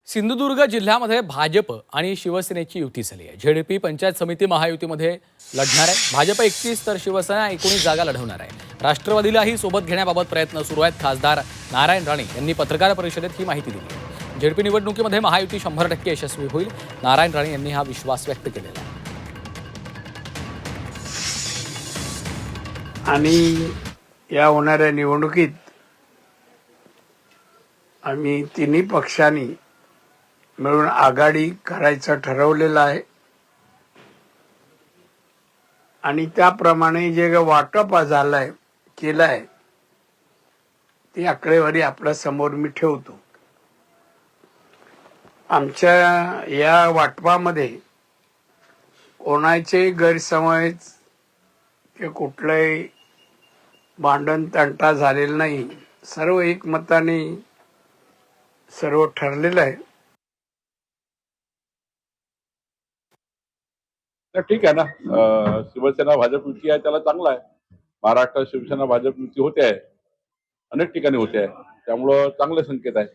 सिंधुदुर्ग जिल्ह्यामध्ये भाजप आणि शिवसेनेची युती झाली आहे। झेडपी पंचायत समिती महायुतीमध्ये लढणार आहे। भाजप 31 तर शिवसेना 19 जागा लढवणार आहे। राष्ट्रवादीलाही सोबत घेण्याबाबत प्रयत्न सुरू आहेत। खासदार नारायण राणे यांनी पत्रकार परिषदेत ही माहिती दिली आहे। झेडपी निवडणुकीमध्ये महायुती 100% यशस्वी होईल, नारायण राणे यांनी हा विश्वास व्यक्त केलेला आहे। आणि या होणाऱ्या निवडणुकीत आम्ही तिन्ही पक्षांनी मिळून आघाडी करायचं ठरवलेलं आहे आणि त्याप्रमाणे जे वाटप झालंय केलंय ती आकडेवारी आपल्या समोर मी ठेवतो। आमच्या या वाटपामध्ये कोणाचे गैरसमज किंवा कुठलंही भांडण तंटा झालेला नाही। सर्व एकमताने सर्व ठरलेलं आहे। तर ठीक आहे ना, शिवसेना भाजप युती आहे त्याला चांगला आहे। महाराष्ट्रात शिवसेना भाजप युती होते आहे, अनेक ठिकाणी होते आहे, त्यामुळं चांगले संकेत आहे।